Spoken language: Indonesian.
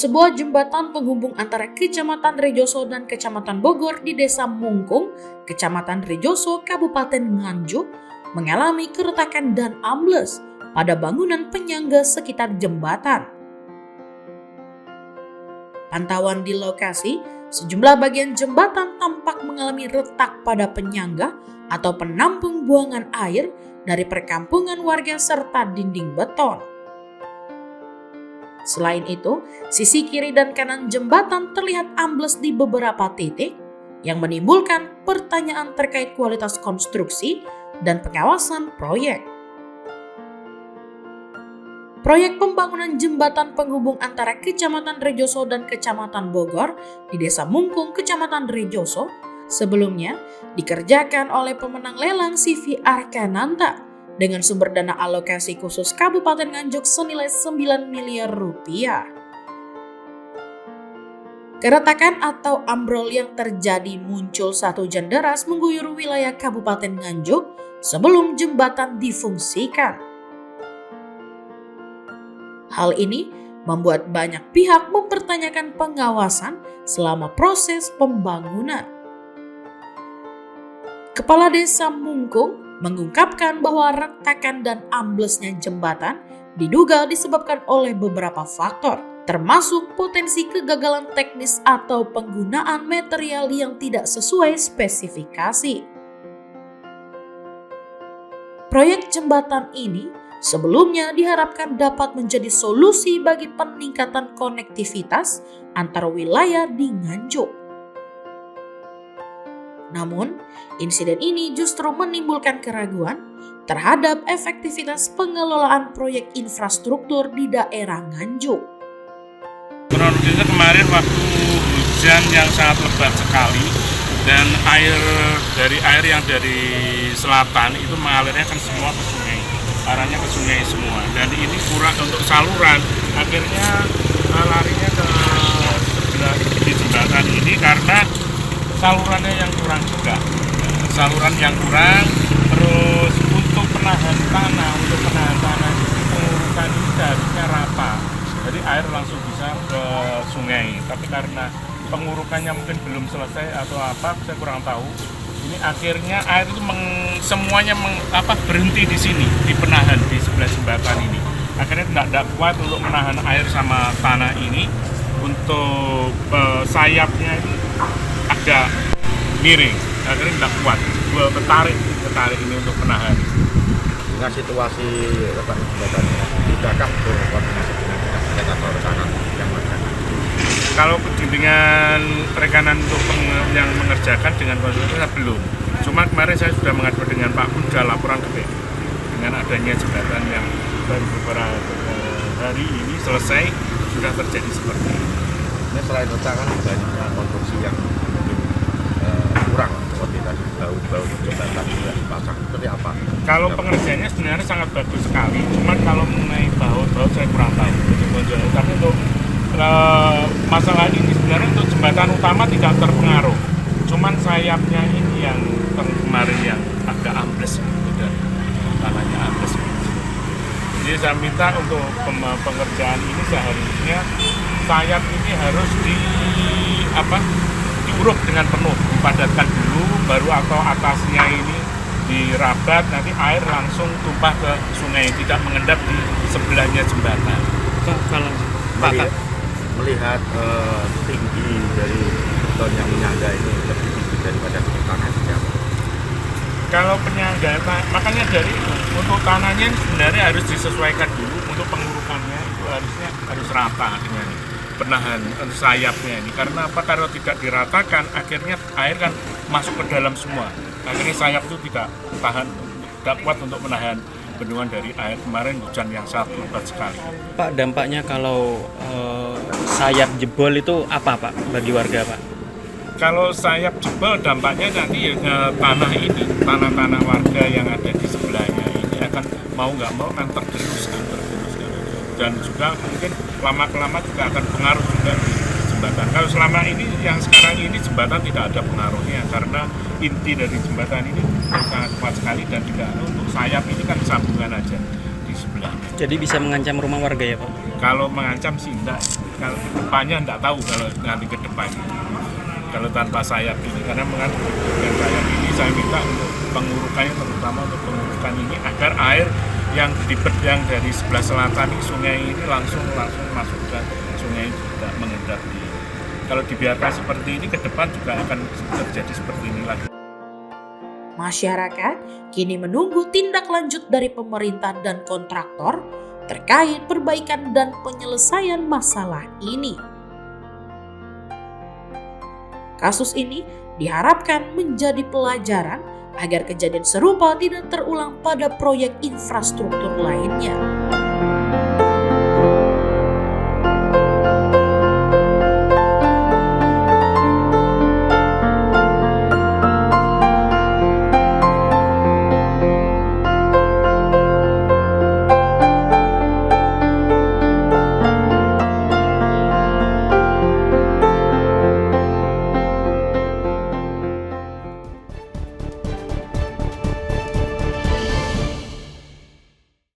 sebuah jembatan penghubung antara Kecamatan Rejoso dan Kecamatan Bogor di Desa Mungkung, Kecamatan Rejoso, Kabupaten Nganjuk, mengalami keretakan dan ambles pada bangunan penyangga sekitar jembatan. Pantauan di lokasi, sejumlah bagian jembatan tampak mengalami retak pada penyangga atau penampung buangan air dari perkampungan warga serta dinding beton. Selain itu, sisi kiri dan kanan jembatan terlihat ambles di beberapa titik yang menimbulkan pertanyaan terkait kualitas konstruksi dan pengawasan proyek. Proyek pembangunan jembatan penghubung antara Kecamatan Rejoso dan Kecamatan Bogor di Desa Mungkung, Kecamatan Rejoso, sebelumnya dikerjakan oleh pemenang lelang CV Arkananta dengan sumber dana alokasi khusus Kabupaten Nganjuk senilai 9 miliar rupiah. Keretakan atau ambrol yang terjadi muncul saat hujan deras mengguyur wilayah Kabupaten Nganjuk sebelum jembatan difungsikan. Hal ini membuat banyak pihak mempertanyakan pengawasan selama proses pembangunan. Kepala Desa Mungkung mengungkapkan bahwa retakan dan amblesnya jembatan diduga disebabkan oleh beberapa faktor, termasuk potensi kegagalan teknis atau penggunaan material yang tidak sesuai spesifikasi. Proyek jembatan ini sebelumnya diharapkan dapat menjadi solusi bagi peningkatan konektivitas antar wilayah di Nganjuk. Namun, insiden ini justru menimbulkan keraguan terhadap efektivitas pengelolaan proyek infrastruktur di daerah Nganjuk. Kronologisnya kemarin waktu hujan yang sangat lebat sekali dan air yang dari selatan itu mengalirnya kan semua ke sungai, arahnya ke sungai semua, dan ini kurang untuk saluran, akhirnya larinya ke sebelah di jembatan ini karena salurannya yang kurang juga, saluran yang kurang. Terus untuk penahan tanah itu pengurukan ini seharusnya rata, jadi air langsung bisa ke sungai, tapi karena pengurukannya mungkin belum selesai atau apa, saya kurang tahu. Ini akhirnya air itu semuanya berhenti di sini, di penahan di sebelah jembatan ini. Akhirnya tidak kuat untuk menahan air sama tanah ini. Untuk sayapnya ini agak miring, akhirnya tidak kuat. Gue ketarik ini untuk menahan. Dengan situasi letak jembatannya, tidakkah berkoordinasi dengan dinas atau rekanan yang mengerjakan? Kalau dengan rekanan untuk yang mengerjakan dengan konsultasi belum. Cuma kemarin saya sudah mengatur dengan Pak Bunda laporan ke dengan adanya jembatan yang baru beberapa hari ini selesai, sudah terjadi seperti ini. Ini selain retakan banyak konstruksi yang kurang seperti tadi baut-baut jembatan tidak dipasang, seperti apa? Kalau pengerjaannya sebenarnya sangat bagus sekali, cuma kalau mengenai baut saya kurang tahu. Tapi untuk masalah ini sebenarnya untuk jembatan utama tidak terpengaruh, cuman sayapnya ini yang kemarin yang agak ambles dan tanahnya ambles. Jadi saya minta untuk pengerjaan ini seharusnya sayap ini harus diuruk dengan penuh, dipadatkan dulu, baru atau atasnya ini dirabat, nanti air langsung tumpah ke sungai, tidak mengendap di sebelahnya jembatan. Kalau melihat tinggi dari beton yang menyangga ini lebih tinggi daripada tanah sejauh. Kalau penyangga, makanya untuk tanahnya sebenarnya harus disesuaikan dulu, untuk pengurukannya itu harus rata dengan penahan sayapnya ini. Karena apa? Kalau tidak diratakan, akhirnya air kan masuk ke dalam semua. Akhirnya sayap itu tidak kuat untuk menahan bendungan dari air. Kemarin hujan yang sangat lebat sekali. Pak, dampaknya kalau sayap jebol itu apa Pak bagi warga Pak? Kalau sayap jebol dampaknya nanti tanah warga yang ada di sebelahnya ini akan mau nggak mau kan tergerus, dan juga mungkin lama-kelamaan juga akan pengaruh juga di jembatan. Kalau selama ini yang sekarang ini jembatan tidak ada pengaruhnya karena inti dari jembatan ini sangat kuat sekali, dan juga untuk sayap ini kan sambungan aja di sebelahnya. Jadi bisa mengancam rumah warga ya Pak? Kalau mengancam sih enggak, kalau ke depannya nggak tahu kalau nanti ke depannya. Kalau tanpa sayap ini, karena dengan sayap ini saya minta untuk pengurukannya, terutama untuk pengurukan ini agar air yang dari sebelah selatan ini, sungai ini langsung masuk ke sungai, tidak mengendap di. Kalau dibiarkan seperti ini ke depan juga akan terjadi seperti ini lagi. Masyarakat kini menunggu tindak lanjut dari pemerintah dan kontraktor terkait perbaikan dan penyelesaian masalah ini. Kasus ini diharapkan menjadi pelajaran agar kejadian serupa tidak terulang pada proyek infrastruktur lainnya.